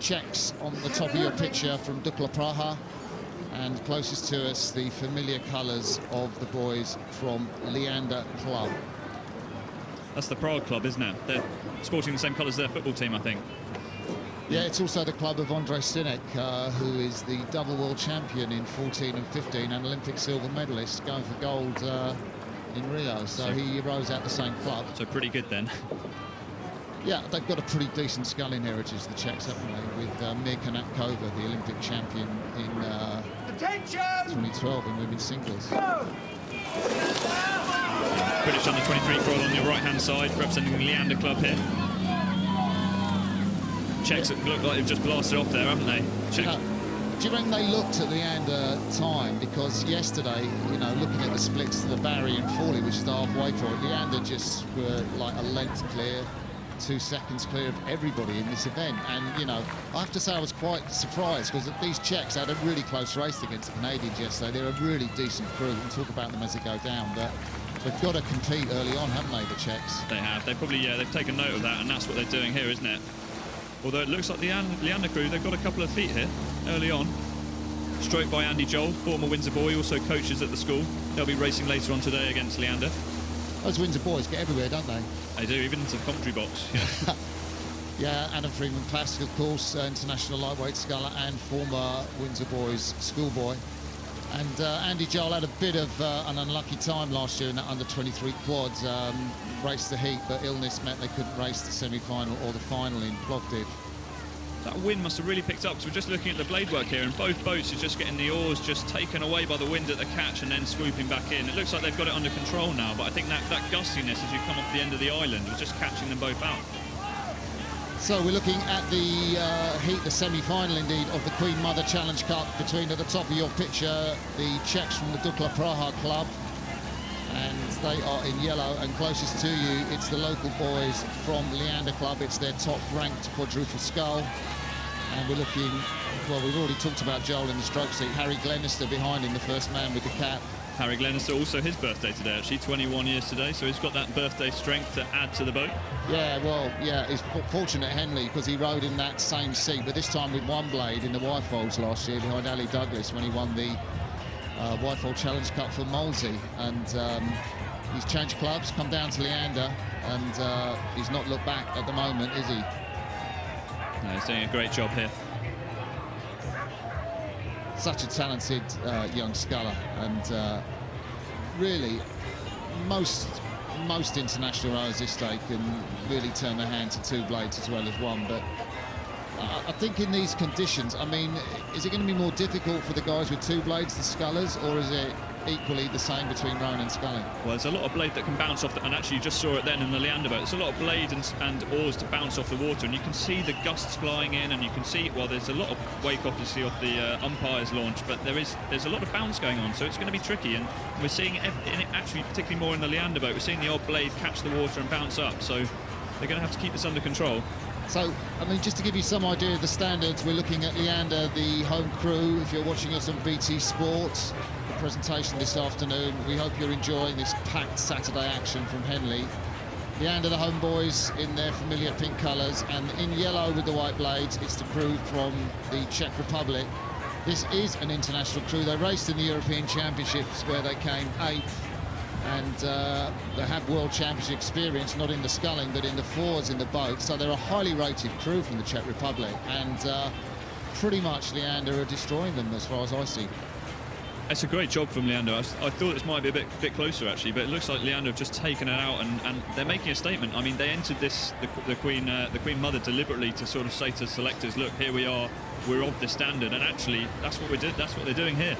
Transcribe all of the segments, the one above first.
Czechs on the top of your picture from Dukla Praha, and closest to us, the familiar colours of the boys from Leander Club. That's the Prague club, isn't it? They're sporting the same colours as their football team, I think. Yeah, it's also the club of Andrei Sinek, who is the double world champion in 14 and 15 and Olympic silver medalist, going for gold in Rio. So he rose out the same club. So pretty good then. Yeah, they've got a pretty decent sculling heritage, the Czechs, haven't they? With Mirka Natkova, the Olympic champion in 2012 in women's singles. British under-23 crowd on your right-hand side, representing the Leander club here. Czechs look like they've just blasted off there, haven't they? Do you reckon they looked at Leander time? Because yesterday, you know, looking at the splits to the Barry and Fawley, which is the halfway point, Leander just were like a length clear, 2 seconds clear of everybody in this event. And, you know, I have to say I was quite surprised, because these Czechs had a really close race against the Canadians yesterday. They're a really decent crew. We'll talk about them as they go down, but they've got to compete early on, haven't they, the Czechs? They have. They probably, yeah, they've taken note of that, and that's what they're doing here, isn't it? Although it looks like the Leander crew, they've got a couple of feet here early on. Stroked by Andy Joel, former Windsor boy, also coaches at the school. They'll be racing later on today against Leander. Those Windsor boys get everywhere, don't they? They do, even into the commentary box. Yeah, yeah, Adam Freeman-Classic, of course, international lightweight sculler and former Windsor boys schoolboy. And Andy Joel had a bit of an unlucky time last year in that under-23 quads. Raced the heat, but illness meant they couldn't race the semi-final or the final in Plovdiv. that wind must have really picked up, because we're just looking at the blade work here, and both boats are just getting the oars just taken away by the wind at the catch and then swooping back in. It looks like they've got it under control now, but I think that gustiness as you come off the end of the island was just catching them both out. So we're looking at the heat, the semi-final indeed, of the Queen Mother Challenge Cup between, at the top of your picture, the Czechs from the Dukla Praha club, and they are in yellow, and closest to you it's the local boys from Leander club. It's their top-ranked quadruple scull, and we're looking, well, we've already talked about Joel in the stroke seat. Harry Glenister behind him, the first man with the cap. Harry Glenister, also his birthday today, actually, 21 years today, so he's got that birthday strength to add to the boat. Yeah, well, yeah, he's fortunate, Henley, because he rode in that same seat, but this time with one blade in the Y-folds last year behind Ali Douglas when he won the Y-fold Challenge Cup for Molesey. And he's changed clubs, come down to Leander, and he's not looked back at the moment, is he? No, he's doing a great job here. Such a talented young sculler, and really most international rowers this day can really turn their hand to two blades as well as one. But I think in these conditions, I mean, is it going to be more difficult for the guys with two blades, the scullers, or is it equally the same between rowing and sculling? Well, there's a lot of blade that can bounce off, and actually you just saw it then in the Leander boat. There's a lot of blade and oars to bounce off the water, and you can see the gusts flying in, and you can see, well, there's a lot of wake obviously off the umpire's launch, but there's a lot of bounce going on, so it's going to be tricky, and we're seeing it actually particularly more in the Leander boat. We're seeing the odd blade catch the water and bounce up, so they're going to have to keep this under control. So, I mean, just to give you some idea of the standards, we're looking at Leander, the home crew. If you're watching us on BT Sports, the presentation this afternoon, we hope you're enjoying this packed Saturday action from Henley. Leander, the home boys, in their familiar pink colours, and in yellow with the white blades, it's the crew from the Czech Republic. This is an international crew. They raced in the European Championships where they came 8th. And they have World Championship experience, not in the sculling, but in the fours in the boat. So they're a highly rated crew from the Czech Republic. And pretty much Leander are destroying them as far as I see. It's a great job from Leander. I thought this might be a bit closer, actually, but it looks like Leander have just taken it out, and they're making a statement. I mean, they entered this, the Queen Mother, deliberately to sort of say to selectors, look, here we are, we're of this standard, and actually that's what we did. That's what they're doing here.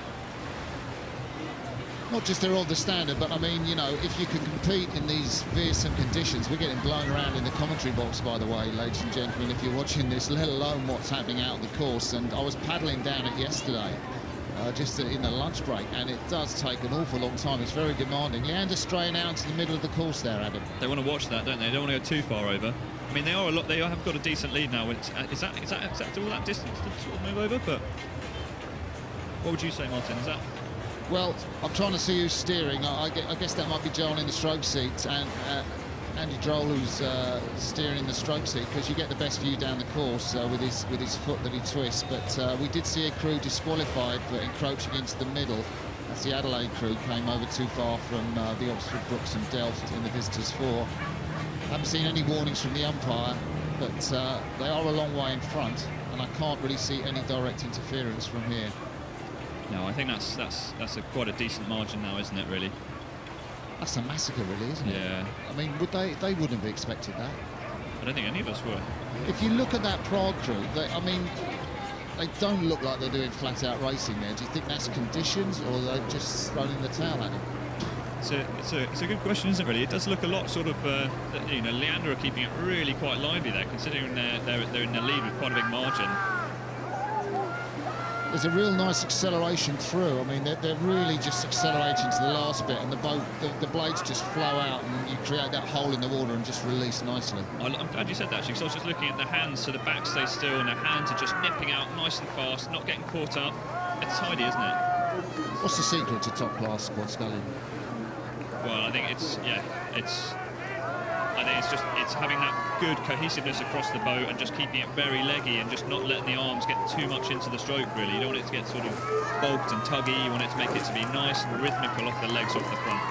Not just they're of the standard, but I mean, you know, if you can compete in these fearsome conditions, we're getting blown around in the commentary box, by the way, ladies and gentlemen, if you're watching this, let alone what's happening out of the course. And I was paddling down it yesterday, just in the lunch break, and it does take an awful long time. It's very demanding. Leander straying out into the middle of the course there, Adam. They want to watch that, don't they? They don't want to go too far over. I mean, they have got a decent lead now. Is that all that distance to sort of move over? But what would you say, Martin? Is that? Well, I'm trying to see who's steering. I guess that might be Joel in the stroke seat, and Andy Droll, who's steering the stroke seat, because you get the best view down the course with his foot that he twists. But we did see a crew disqualified for encroaching into the middle. That's the Adelaide crew, came over too far from the Oxford, Brooks and Delft in the visitors' four. Haven't seen any warnings from the umpire, but they are a long way in front, and I can't really see any direct interference from here. No, I think that's quite a decent margin now, isn't it, really? That's a massacre, really, isn't it? Yeah. I mean, they wouldn't have expected that. I don't think any of us were. If you look at that Prague crew, they don't look like they're doing flat-out racing there. Do you think that's conditions, or they've just thrown in the towel at it? It's a good question, isn't it, really? It does look a lot sort of, Leander are keeping it really quite lively there, considering they're in the lead with quite a big margin. There's a real nice acceleration through. I mean, they're really just accelerating to the last bit, and the blades just flow out, and you create that hole in the water and just release nicely. I'm glad you said that, actually, because I was just looking at the hands, so the back stays still, and the hands are just nipping out nice and fast, not getting caught up. It's tidy, isn't it? What's the secret to top-class squad sculling? Well, I think it's having that good cohesiveness across the boat and just keeping it very leggy and just not letting the arms get too much into the stroke, really. You don't want it to get sort of bulked and tuggy. You want it to make it to be nice and rhythmical off the legs, off the front.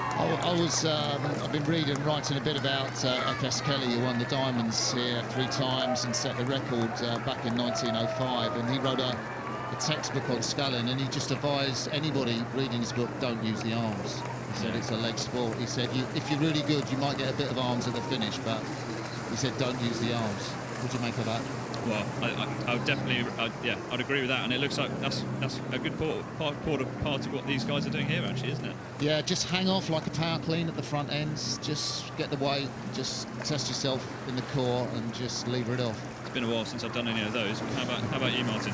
I've been reading and writing a bit about F.S. Kelly, who won the Diamonds here 3 times and set the record back in 1905, and he wrote a textbook on sculling, and he just advised anybody reading his book, don't use the arms. He said it's a leg sport. He said if you're really good, you might get a bit of arms at the finish, but he said don't use the arms. What do you make of that? Well, I would definitely, I'd agree with that, and it looks like that's a good part of what these guys are doing here, actually, isn't it? Yeah, just hang off like a power clean at the front ends, just get the weight, just test yourself in the core, and just lever it off. It's been a while since I've done any of those. How about you, Martin?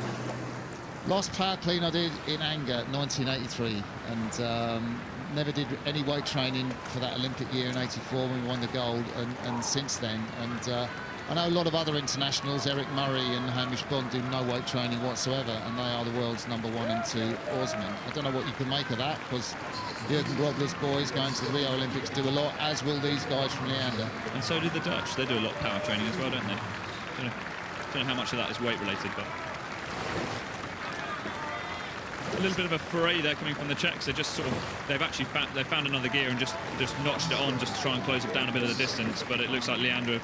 Last power clean I did in Anger, 1983, and never did any weight training for that Olympic year in '84 when we won the gold, and since then. And I know a lot of other internationals, Eric Murray and Hamish Bond, do no weight training whatsoever, and they are the world's #1 and 2 oarsmen. I don't know what you can make of that, because Jürgen Grobler's boys going to the Rio Olympics do a lot, as will these guys from Leander. And so do the Dutch. They do a lot of power training as well, don't they? Don't know how much of that is weight related, but a little bit of a foray there coming from the Czechs. They've found another gear and just notched it on just to try and close it down a bit of the distance, but it looks like Leander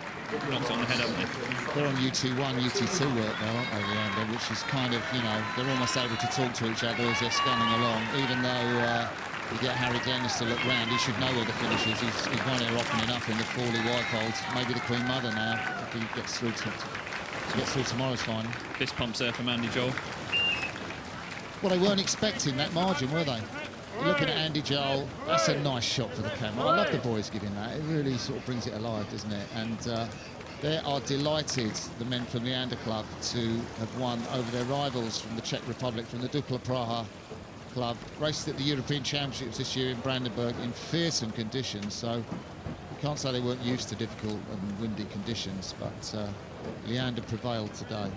knocked it on the head, haven't they? They're on UT1, UT2 work now, aren't they, Leander, which is kind of, they're almost able to talk to each other as they're scanning along, even though you get Harry Glennis to look round. He should know where the finish is. He's gone here often enough in the Fawley Wipeholds. Maybe the Queen Mother now, if he gets through to tomorrow's final. Fist pumps there from Andy Joel. Well, they weren't expecting that margin, were they? You're looking at Andy Joel. That's a nice shot for the camera. I love the boys giving that. It really sort of brings it alive, doesn't it? And they are delighted, the men from the Leander Club, to have won over their rivals from the Czech Republic, from the Dukla Praha club. Raced at the European Championships this year in Brandenburg in fearsome conditions, so you can't say they weren't used to difficult and windy conditions, but Leander prevailed today.